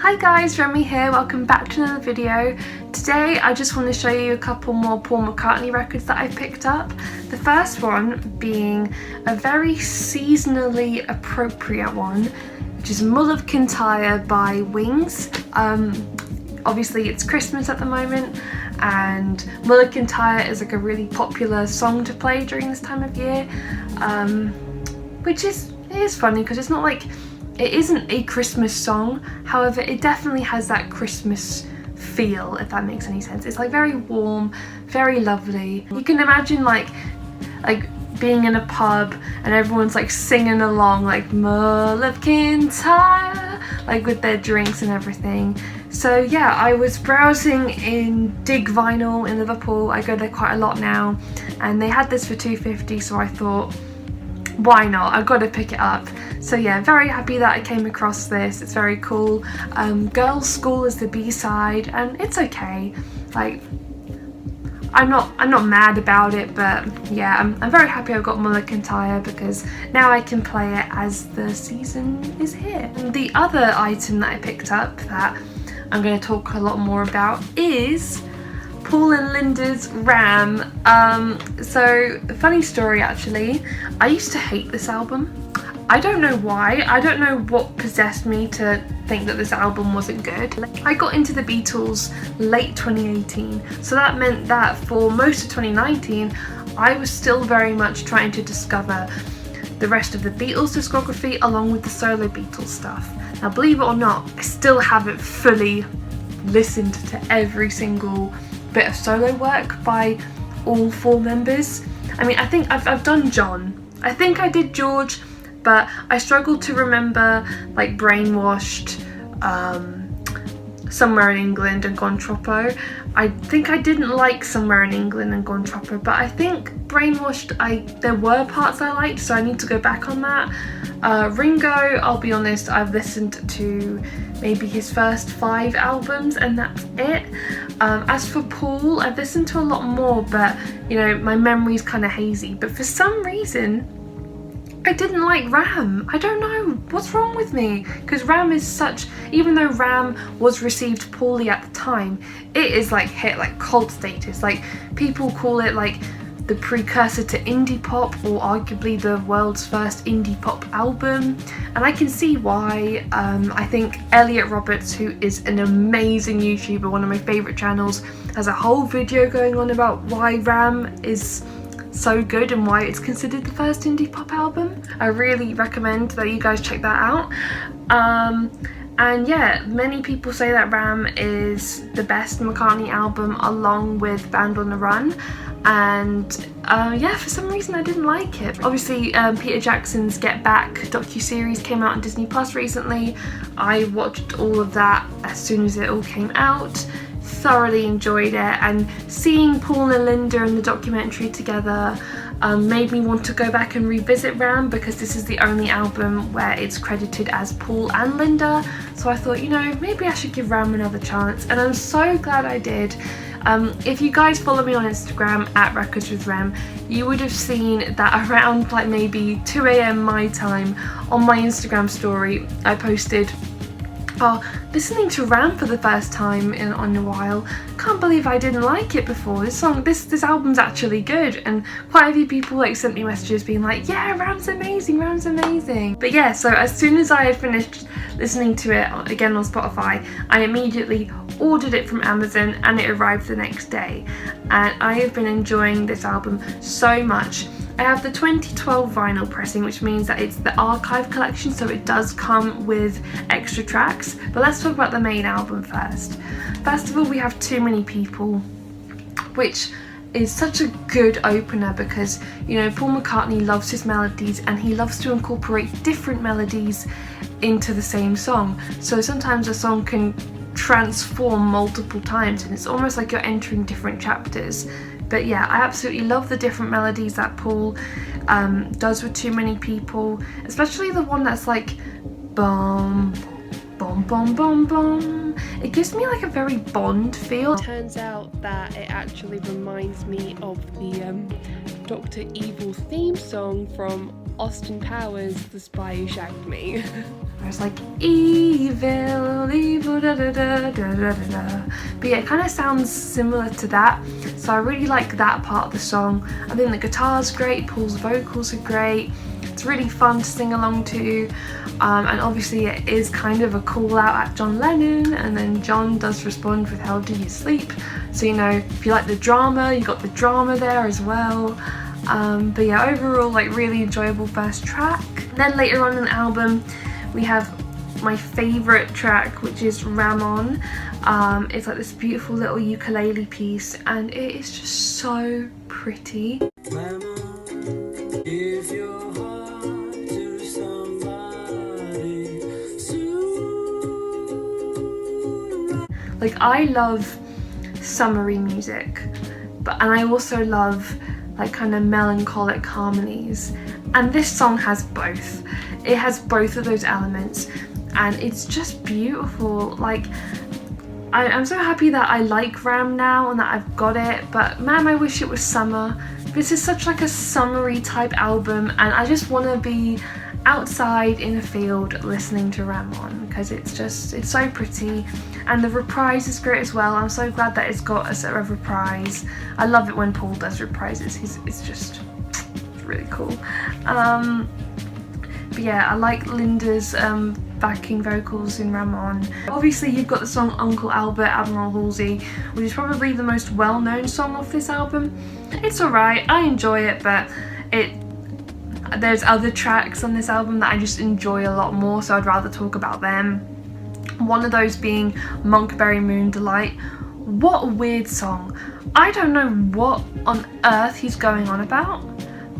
Hi guys, Remy here, welcome back to another video. Today I just want to show you a couple more Paul McCartney records that I picked up. The first one being a very seasonally appropriate one, which is Mull of Kintyre by Wings. Obviously it's Christmas at the moment and Mull of Kintyre is like a really popular song to play during this time of year, which is funny because it's not like, it isn't a Christmas song, however it definitely has that Christmas feel, if that makes any sense. It's like very warm, very lovely. You can imagine like being in a pub and everyone's like singing along like Mull of Kintyre, like with their drinks and everything. So yeah, I was browsing in Dig Vinyl in Liverpool. I go there quite a lot now and they had this for £2.50, so I thought, why not? I've got to pick it up. So yeah, very happy that I came across this. It's very cool. Girls' School is the B-side and it's okay. Like, I'm not mad about it, but yeah, I'm very happy I've got Mull of Kintyre because now I can play it as the season is here. And the other item that I picked up that I'm going to talk a lot more about is Paul and Linda's RAM. So funny story actually, I used to hate this album. I don't know why, I don't know what possessed me to think that this album wasn't good. I got into the Beatles late 2018, so that meant that for most of 2019 I was still very much trying to discover the rest of the Beatles discography along with the solo Beatles stuff. Now believe it or not, I still haven't fully listened to every single bit of solo work by all four members. I mean, I think I've done John, I think I did George, but I struggled to remember like Brainwashed, Somewhere in England and Gone Troppo. I think I didn't like Somewhere in England and Gone Troppo, but I think Brainwashed, there were parts I liked, so I need to go back on that. Ringo, I'll be honest, I've listened to maybe his first 5 albums and that's it. As for Paul, I've listened to a lot more, but you know, my memory's kind of hazy. But for some reason, I didn't like RAM. I don't know what's wrong with me, because RAM is such, even though RAM was received poorly at the time, it is like hit like cult status. Like people call it like the precursor to indie pop, or arguably the world's first indie pop album, and I can see why. I think Elliot Roberts, who is an amazing YouTuber, one of my favourite channels, has a whole video going on about why RAM is so good and why it's considered the first indie pop album. I really recommend that you guys check that out. And yeah, many people say that RAM is the best McCartney album along with Band on the Run, and yeah, for some reason I didn't like it. Obviously Peter Jackson's Get Back docu-series came out on Disney Plus recently. I watched all of that as soon as it all came out, thoroughly enjoyed it, and seeing Paul and Linda in the documentary together made me want to go back and revisit RAM, because this is the only album where it's credited as Paul and Linda. So I thought, you know, maybe I should give RAM another chance, and I'm so glad I did. If you guys follow me on Instagram at Records with Rem, you would have seen that around like maybe 2 AM my time on my Instagram story I posted, listening to RAM for the first time in a while. Can't believe I didn't like it before. This album's actually good, and quite a few people like sent me messages being like, yeah, RAM's amazing, RAM's amazing. But yeah, so as soon as I had finished listening to it again on Spotify, I immediately ordered it from Amazon and it arrived the next day, and I have been enjoying this album so much. I have the 2012 vinyl pressing, which means that it's the archive collection, so it does come with extra tracks. But let's talk about the main album first. First of all, we have Too Many People, which is such a good opener because, you know, Paul McCartney loves his melodies and he loves to incorporate different melodies into the same song. So sometimes a song can transform multiple times and it's almost like you're entering different chapters. But yeah, I absolutely love the different melodies that Paul does with Too Many People, especially the one that's like bum, bum, bum, bum, bum. It gives me like a very Bond feel. Turns out that it actually reminds me of the Dr. Evil theme song from Austin Powers' The Spy Who Shagged Me. where it's like evil, evil, da da da da da da. But yeah, it kind of sounds similar to that, so I really like that part of the song. I think the guitar's great, Paul's vocals are great, it's really fun to sing along to, and obviously it is kind of a call out at John Lennon, and then John does respond with "How do you sleep?" So you know, if you like the drama, you got the drama there as well. But yeah, overall, like, really enjoyable first track. Then later on in the album we have my favourite track, which is Ramon. It's like this beautiful little ukulele piece, and it is just so pretty. Like, I love summery music, and I also love like kind of melancholic harmonies, and this song has both. It has both of those elements, and it's just beautiful. Like, I'm so happy that I like Ram now and that I've got it, but man, I wish it was summer. This is such like a summery type album, and I just want to be outside in a field listening to Ramon, because it's so pretty, and the reprise is great as well. I'm so glad that it's got a sort of reprise. I love it when Paul does reprises. It's really cool. But yeah, I like Linda's backing vocals in Ramon. Obviously you've got the song Uncle Albert, Admiral Halsey, which is probably the most well-known song off this album. It's alright, I enjoy it, but there's other tracks on this album that I just enjoy a lot more, so I'd rather talk about them. One of those being Monkberry Moon Delight. What a weird song. I don't know what on earth he's going on about,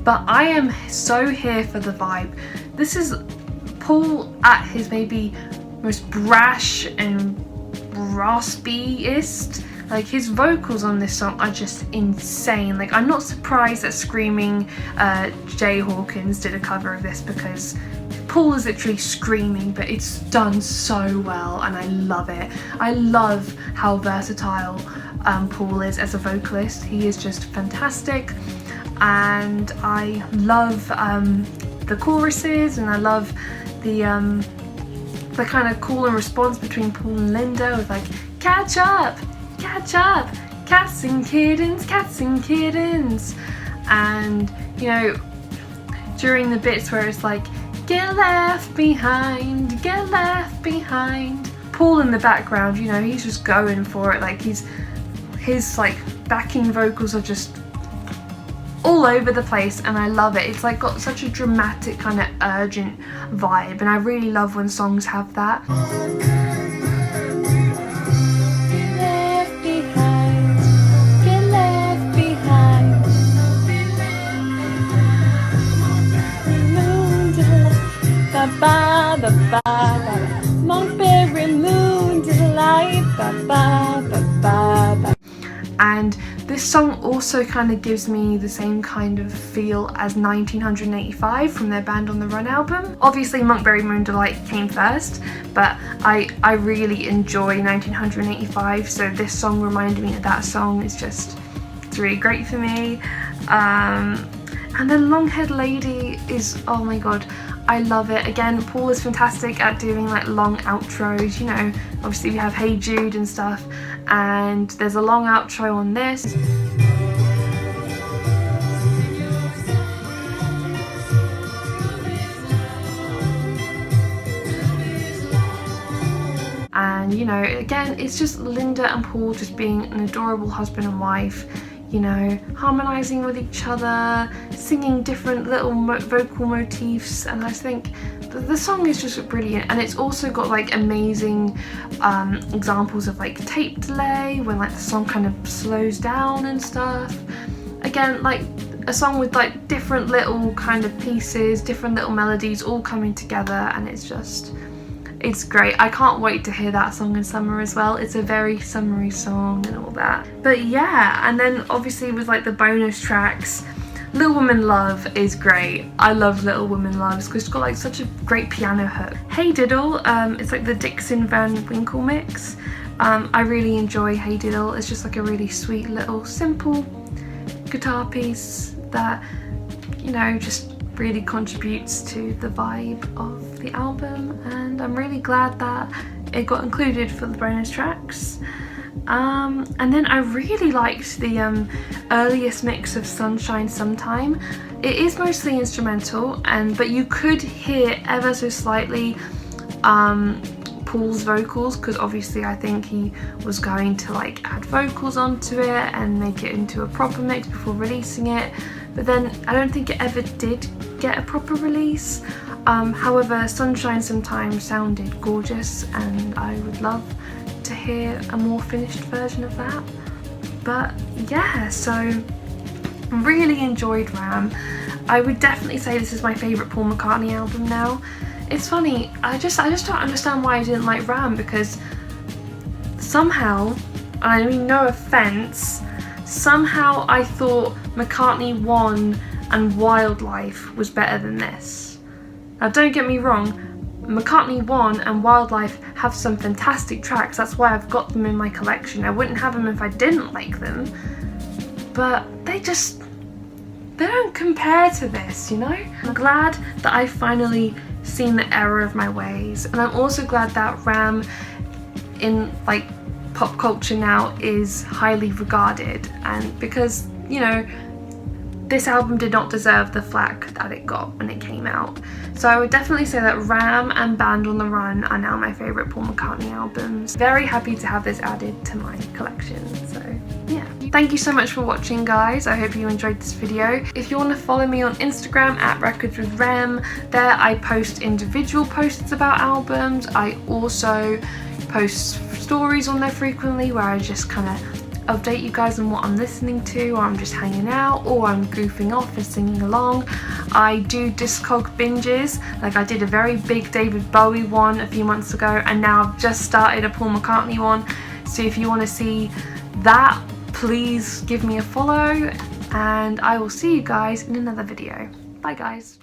but I am so here for the vibe. This is Paul at his maybe most brash and raspy-est. Like, his vocals on this song are just insane. Like, I'm not surprised that Screaming Jay Hawkins did a cover of this, because Paul is literally screaming, but it's done so well, and I love it. I love how versatile Paul is as a vocalist. He is just fantastic, and I love the choruses, and I love the kind of call and response between Paul and Linda with like, catch up, cats and kittens, and you know, during the bits where it's like, get left behind, Paul in the background, you know, he's just going for it. Like, his like backing vocals are just all over the place, and I love it. It's like got such a dramatic kind of urgent vibe, and I really love when songs have that. Monkberry Moon Delight. And this song also kind of gives me the same kind of feel as 1985 from their Band on the Run album. Obviously Monkberry Moon Delight came first, but I really enjoy 1985, so this song reminded me of that song. It's really great for me. And then Long-Haired Lady is, oh my god, I love it. Again, Paul is fantastic at doing like long outros, you know, obviously we have Hey Jude and stuff, and there's a long outro on this. And you know, again, it's just Linda and Paul just being an adorable husband and wife, you know, harmonizing with each other, singing different little vocal motifs, and I think the song is just brilliant. And it's also got like amazing examples of like tape delay when like the song kind of slows down and stuff. Again, like a song with like different little kind of pieces, different little melodies all coming together, and it's great. I can't wait to hear that song in summer as well. It's a very summery song and all that. But yeah, and then obviously with like the bonus tracks, Little Woman Love is great. I love Little Woman Loves because it's got like such a great piano hook. Hey Diddle, it's like the Dixon Van Winkle mix. I really enjoy Hey Diddle. It's just like a really sweet little simple guitar piece that, you know, just really contributes to the vibe of the album, and I'm really glad that it got included for the bonus tracks. And then I really liked the earliest mix of Sunshine Sometime. It is mostly instrumental, but you could hear ever so slightly Paul's vocals, because obviously I think he was going to like add vocals onto it and make it into a proper mix before releasing it, but then I don't think it ever did get a proper release. However, Sunshine Sometime sounded gorgeous, and I would love to hear a more finished version of that. But yeah, so really enjoyed RAM. I would definitely say this is my favourite Paul McCartney album now. It's funny, I just don't understand why I didn't like RAM, because somehow, and I mean no offence, somehow I thought McCartney 1 and Wildlife was better than this. Now don't get me wrong, McCartney 1 and Wildlife have some fantastic tracks, that's why I've got them in my collection. I wouldn't have them if I didn't like them, but they don't compare to this, you know? I'm glad that I finally seen the error of my ways, and I'm also glad that RAM in like pop culture now is highly regarded, and because, you know, this album did not deserve the flack that it got when it came out. So I would definitely say that RAM and Band on the Run are now my favourite Paul McCartney albums. Very happy to have this added to my collection, so yeah. Thank you so much for watching, guys. I hope you enjoyed this video. If you want to follow me on Instagram at Records with Rem, there I post individual posts about albums. I also post stories on there frequently where I just kind of update you guys on what I'm listening to, or I'm just hanging out, or I'm goofing off and singing along. I do Discog binges, like I did a very big David Bowie one a few months ago, and now I've just started a Paul McCartney one. So if you want to see that, please give me a follow, and I will see you guys in another video. Bye guys.